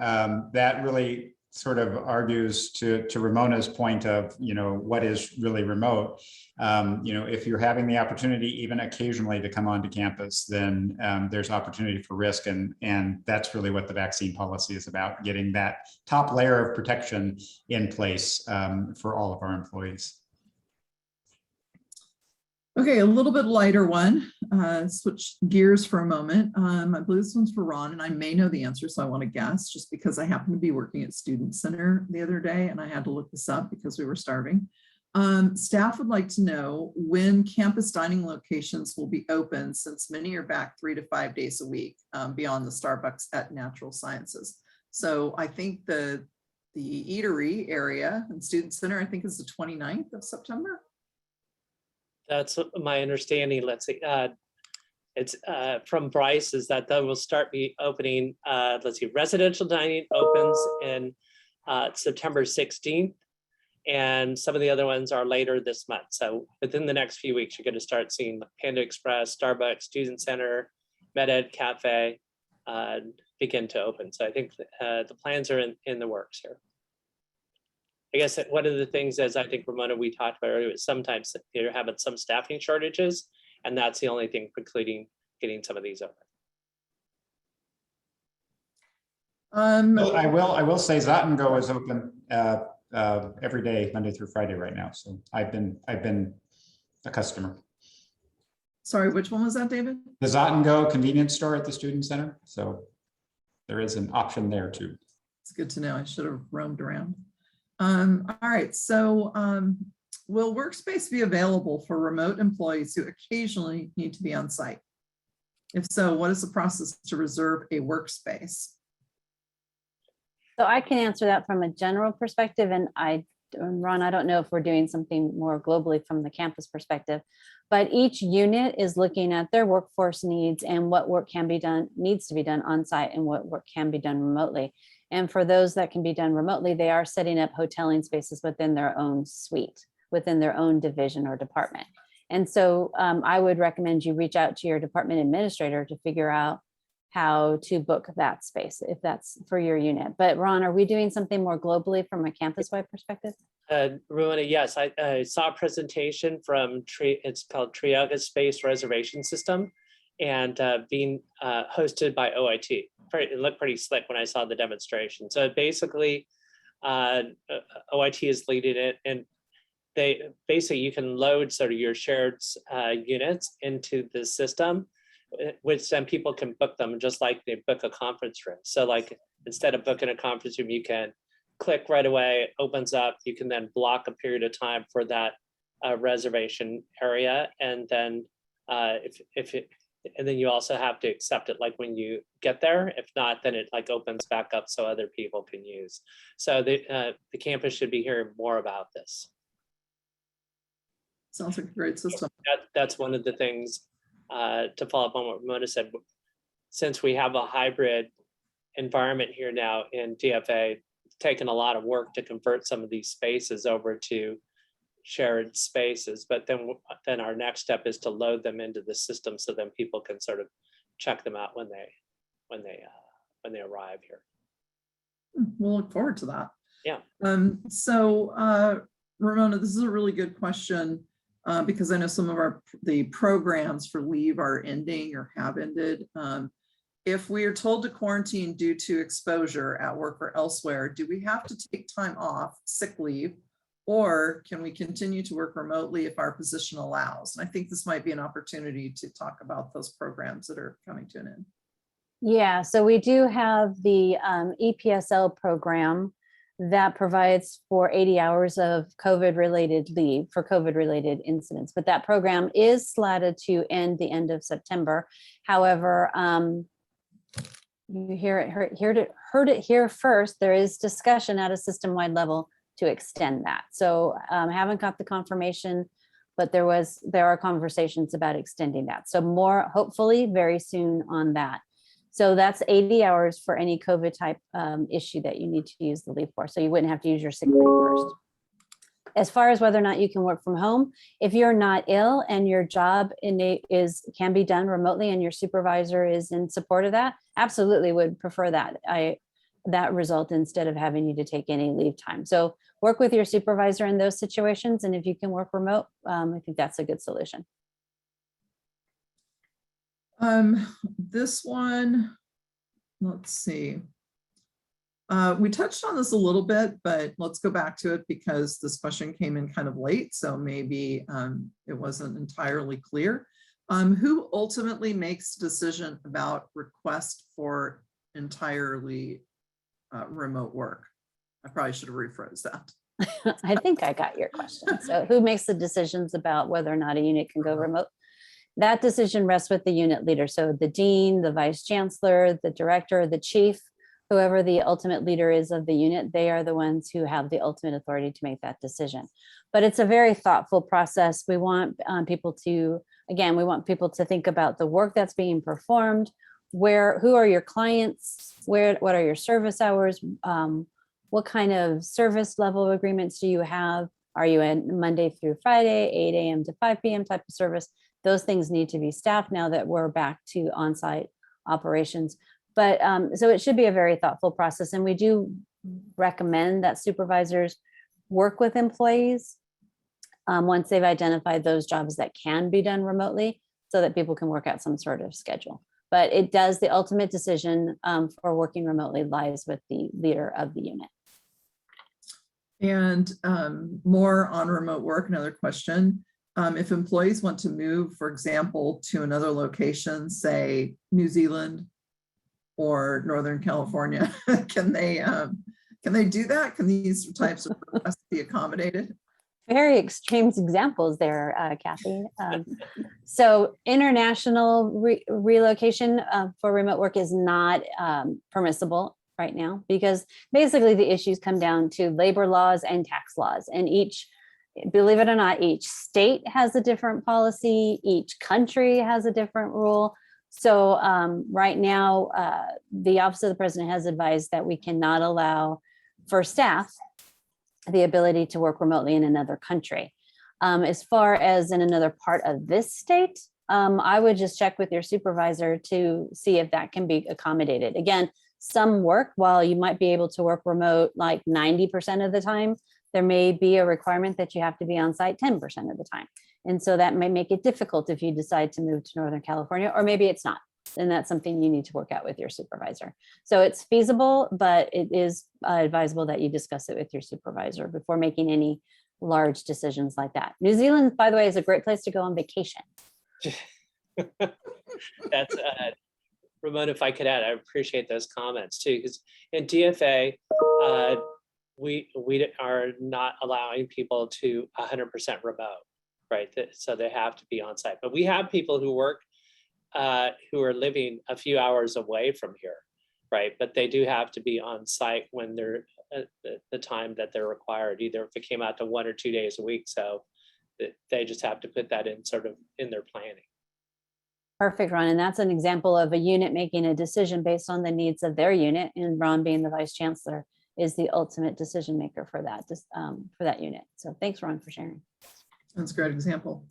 that really sort of argues to Ramona's point of, what is really remote. If you're having the opportunity, even occasionally, to come onto campus, then there's opportunity for risk. And that's really what the vaccine policy is about, getting that top layer of protection in place for all of our employees. Okay, a little bit lighter one. Switch gears for a moment. I believe this one's for Ron, and I may know the answer, so I want to guess, just because I happened to be working at Student Center the other day, and I had to look this up because we were starving. Staff would like to know when campus dining locations will be open, since many are back 3 to 5 days a week, beyond the Starbucks at Natural Sciences. So I think the eatery area and Student Center, I think, is the 29th of September. That's my understanding. Let's see. It's from Bryce is that they will start be opening. Let's see, residential dining opens in September 16th, and some of the other ones are later this month. So within the next few weeks, you're going to start seeing Panda Express, Starbucks, Student Center, MedEd Cafe begin to open. So I think the plans are in the works here. I guess that one of the things, as I think, Ramona, we talked about earlier, is sometimes you're having some staffing shortages, and that's the only thing precluding getting some of these open. Well, I will say Zatengo is open every day, Monday through Friday right now. So I've been a customer. Sorry, which one was that, David? The Zatengo convenience store at the Student Center. So there is an option there too. It's good to know. I should have roamed around. All right, so will Workspace be available for remote employees who occasionally need to be on site? If so, what is the process to reserve a workspace? So I can answer that from a general perspective, and Ron, I don't know if we're doing something more globally from the campus perspective, but each unit is looking at their workforce needs and what work can be done, needs to be done on site, and what work can be done remotely. And for those that can be done remotely, they are setting up hoteling spaces within their own suite, within their own division or department. And so I would recommend you reach out to your department administrator to figure out how to book that space, if that's for your unit. But Ron, are we doing something more globally from a campus-wide perspective? Ramona, yes, I saw a presentation from it's called Triaga Space Reservation System, and being hosted by OIT. It looked pretty slick when I saw the demonstration. So basically, OIT is leading it, and they basically, you can load sort of your shared units into the system, which then people can book them just like they book a conference room. So like, instead of booking a conference room, you can click right away, it opens up, you can then block a period of time for that reservation area. And then and then you also have to accept it like when you get there. If not, then it like opens back up so other people can use. So the campus should be hearing more about this. Sounds like a great system. That's one of the things to follow up on what Ramona said. Since we have a hybrid environment here now in DFA, it's taken a lot of work to convert some of these spaces over to shared spaces, but then our next step is to load them into the system so then people can sort of check them out when they arrive here. We'll look forward to that. Yeah. So Ramona, this is a really good question because I know some of the programs for leave are ending or have ended. If we are told to quarantine due to exposure at work or elsewhere, do we have to take time off, sick leave, or can we continue to work remotely if our position allows? And I think this might be an opportunity to talk about those programs that are coming to an end. Yeah, so we do have the EPSL program that provides for 80 hours of COVID-related leave for COVID-related incidents. But that program is slotted to end the end of September. However, you heard it here first. There is discussion at a system-wide level to extend that. So haven't got the confirmation, but there are conversations about extending that. So more, hopefully very soon on that. So that's 80 hours for any COVID type issue that you need to use the leave for. So you wouldn't have to use your sick leave first. As far as whether or not you can work from home, if you're not ill and your job can be done remotely and your supervisor is in support of that, absolutely would prefer that. That result instead of having you to take any leave time. So work with your supervisor in those situations. And if you can work remote, I think that's a good solution. This one, let's see. We touched on this a little bit, but let's go back to it because this question came in kind of late. So maybe it wasn't entirely clear. Who ultimately makes the decision about request for entirely remote work? I probably should have rephrased that. I think I got your question. So who makes the decisions about whether or not a unit can go remote? That decision rests with the unit leader. So the dean, the vice chancellor, the director, the chief, whoever the ultimate leader is of the unit, they are the ones who have the ultimate authority to make that decision. But it's a very thoughtful process. We want people to think about the work that's being performed, who are your clients, what are your service hours, what kind of service level agreements do you have? Are you in Monday through Friday, 8 a.m. to 5 p.m. type of service? Those things need to be staffed now that we're back to on-site operations. But so it should be a very thoughtful process. And we do recommend that supervisors work with employees once they've identified those jobs that can be done remotely so that people can work out some sort of schedule. But the ultimate decision for working remotely lies with the leader of the unit. And more on remote work, another question. If employees want to move, for example, to another location, say New Zealand or Northern California, can they do that? Can these types of requests be accommodated? Very extreme examples there, Kathy. So international relocation for remote work is not permissible right now because basically the issues come down to labor laws and tax laws, and believe it or not, each state has a different policy, each country has a different rule. So right now, the Office of the President has advised that we cannot allow for staff the ability to work remotely in another country. As far as in another part of this state, I would just check with your supervisor to see if that can be accommodated. Again, some work, while you might be able to work remote like 90% of the time, there may be a requirement that you have to be on site 10% of the time. And so that may make it difficult if you decide to move to Northern California, or maybe it's not. And that's something you need to work out with your supervisor. So it's feasible, but it is advisable that you discuss it with your supervisor before making any large decisions like that. New Zealand, by the way, is a great place to go on vacation. That's Ramona, if I could add, I appreciate those comments too, because in DFA, we are not allowing people to 100% remote, right? So they have to be on site. But we have people who work, who are living a few hours away from here, right? But they do have to be on site when they're the time that they're required, either if it came out to 1 or 2 days a week. So they just have to put that in sort of in their planning. Perfect, Ron. And that's an example of a unit making a decision based on the needs of their unit, and Ron, being the vice chancellor, is the ultimate decision maker for that unit. So thanks, Ron, for sharing. That's a great example.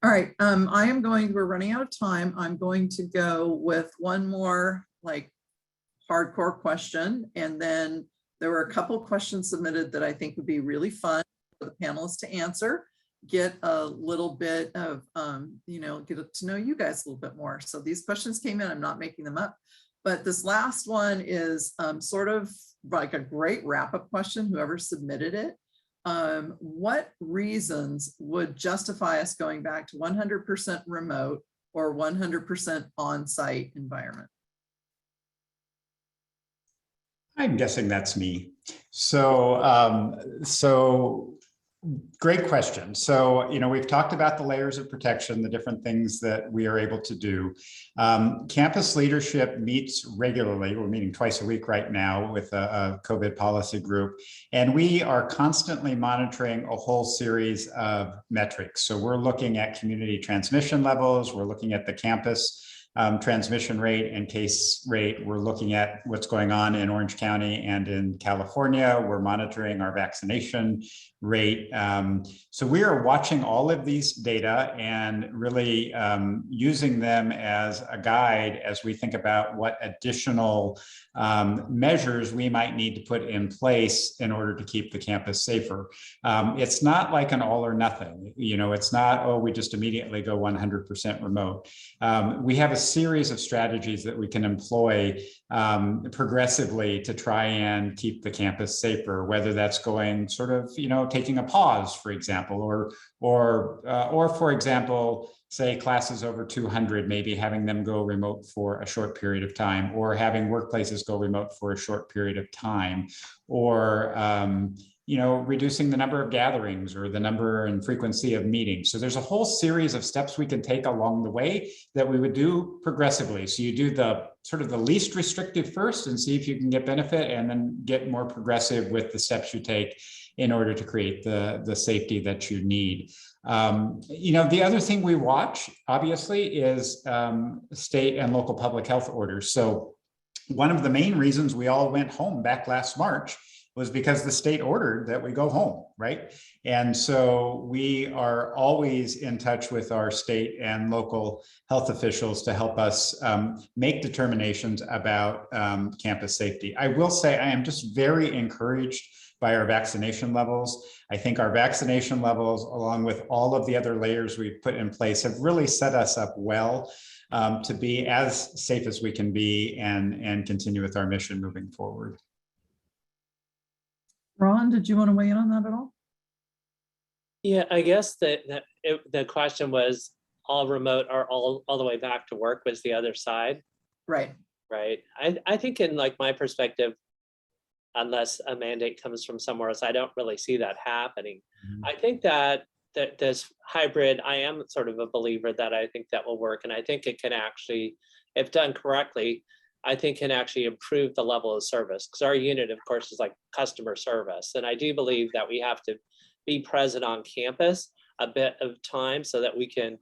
All right, we're running out of time. I'm going to go with one more like hardcore question. And then there were a couple questions submitted that I think would be really fun for the panelists to answer, get a little bit of, get to know you guys a little bit more. So these questions came in, I'm not making them up, but this last one is sort of like a great wrap-up question, whoever submitted it. What reasons would justify us going back to 100% remote or 100% on-site environment? I'm guessing that's me. So great question. So, we've talked about the layers of protection, the different things that we are able to do. Campus leadership meets regularly. We're meeting twice a week right now with a COVID policy group, and we are constantly monitoring a whole series of metrics. So we're looking at community transmission levels. We're looking at the campus transmission rate and case rate. We're looking at what's going on in Orange County and in California. We're monitoring our vaccination rate. So we are watching all of these data and really using them as a guide as we think about what additional measures we might need to put in place in order to keep the campus safer. It's not like an all or nothing. It's not, oh, we just immediately go 100% remote. We have a series of strategies that we can employ progressively to try and keep the campus safer, whether that's going sort of, taking a pause, for example, or for example, say classes over 200, maybe having them go remote for a short period of time, or having workplaces go remote for a short period of time, or reducing the number of gatherings or the number and frequency of meetings. So there's a whole series of steps we can take along the way that we would do progressively. So you do the sort of the least restrictive first and see if you can get benefit, and then get more progressive with the steps you take in order to create the safety that you need. The other thing we watch, obviously, is state and local public health orders. So one of the main reasons we all went home back last March was because the state ordered that we go home, right? And so we are always in touch with our state and local health officials to help us make determinations about campus safety. I will say I am just very encouraged by our vaccination levels. I think our vaccination levels, along with all of the other layers we've put in place, have really set us up well to be as safe as we can be and continue with our mission moving forward. Ron, did you want to weigh in on that at all? Yeah, I guess the question was all remote or all the way back to work was the other side, Right. right? I think in like my perspective, unless a mandate comes from somewhere else, I don't really see that happening. I think that this hybrid, I am sort of a believer that I think that will work. And I think it can actually, if done correctly, I think can actually improve the level of service, because our unit, of course, is like customer service. And I do believe that we have to be present on campus a bit of time so that we can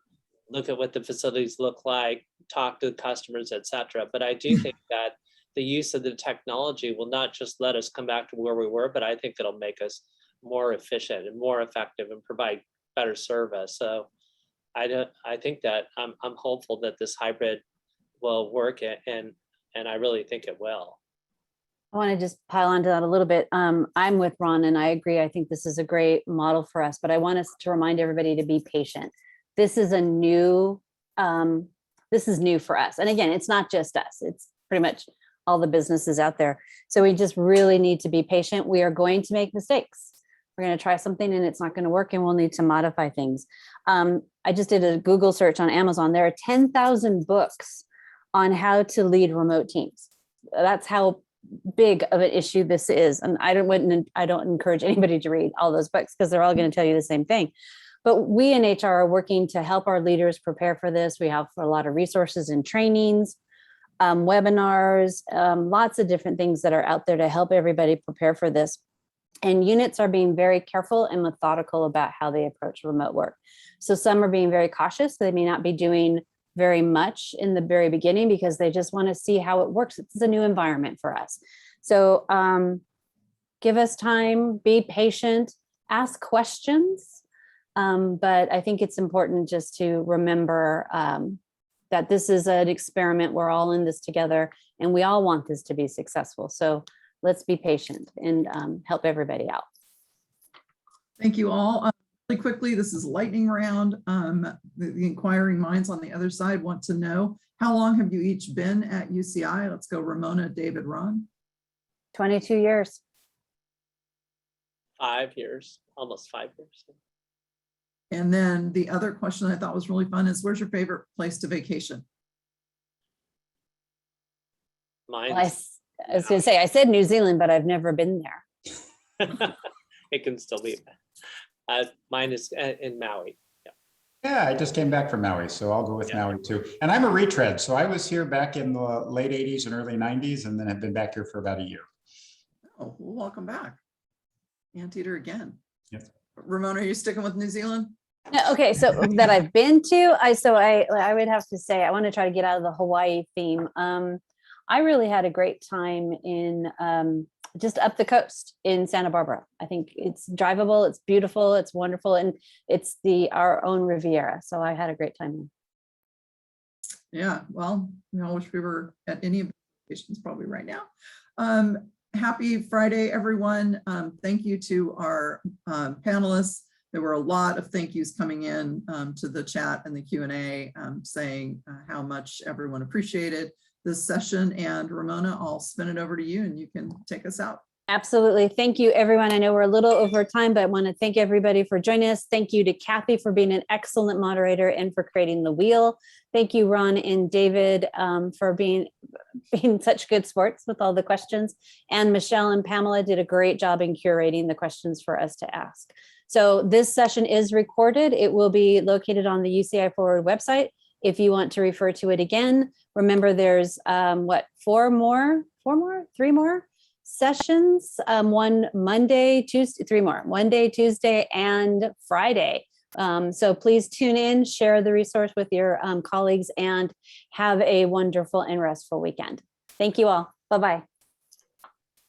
look at what the facilities look like, talk to the customers, et cetera. But I do think that the use of the technology will not just let us come back to where we were, but I think it'll make us more efficient and more effective and provide better service. So I think that I'm hopeful that this hybrid will work, and I really think it will. I want to just pile onto that a little bit. I'm with Ron and I agree. I think this is a great model for us, but I want us to remind everybody to be patient. This is new for us. And again, it's not just us, it's pretty much all the businesses out there. So we just really need to be patient. We are going to make mistakes. We're going to try something and it's not going to work, and we'll need to modify things. I just did a Google search on Amazon. There are 10,000 books on how to lead remote teams. That's how big of an issue this is. And I don't encourage anybody to read all those books because they're all going to tell you the same thing. But we in HR are working to help our leaders prepare for this. We have a lot of resources and trainings, webinars, lots of different things that are out there to help everybody prepare for this. And units are being very careful and methodical about how they approach remote work. So some are being very cautious. They may not be doing very much in the very beginning because they just want to see how it works. It's a new environment for us. So give us time, be patient, ask questions. But I think it's important just to remember that this is an experiment. We're all in this together and we all want this to be successful. So let's be patient and help everybody out. Thank you all. Really quickly, this is lightning round. The inquiring minds on the other side want to know, how long have you each been at UCI? Let's go Ramona, David, Ron. 22 years. 5 years, almost 5 years. And then the other question I thought was really fun is, where's your favorite place to vacation? Mine's I was gonna say, I said New Zealand, but I've never been there. It can still be. Mine is in Maui. Yeah, I just came back from Maui, so I'll go with Yeah. Maui too. And I'm a retread, so I was here back in the late 80s and early 90s, and then have been back here for about a year. Oh, well, welcome back. Anteater again. Yes. Ramona, are you sticking with New Zealand? Okay, so that I've been to, I would have to say, I want to try to get out of the Hawaii theme. I really had a great time in just up the coast in Santa Barbara. I think it's drivable, it's beautiful, it's wonderful, and it's our own Riviera. So I had a great time. Yeah, well, we all wish we were at any of the locations probably right now. Happy Friday, everyone. Thank you to our panelists. There were a lot of thank yous coming in to the chat and the Q&A saying how much everyone appreciated this session. And Ramona, I'll spin it over to you and you can take us out. Absolutely. Thank you, everyone. I know we're a little over time, but I want to thank everybody for joining us. Thank you to Kathy for being an excellent moderator and for creating the wheel. Thank you, Ron and David, for being such good sports with all the questions. And Michelle and Pamela did a great job in curating the questions for us to ask. So this session is recorded. It will be located on the UCI Forward website. If you want to refer to it again, remember there's three more sessions, one Monday, Tuesday, three more, Monday, Tuesday, and Friday. So please tune in, share the resource with your colleagues, and have a wonderful and restful weekend. Thank you all. Bye-bye.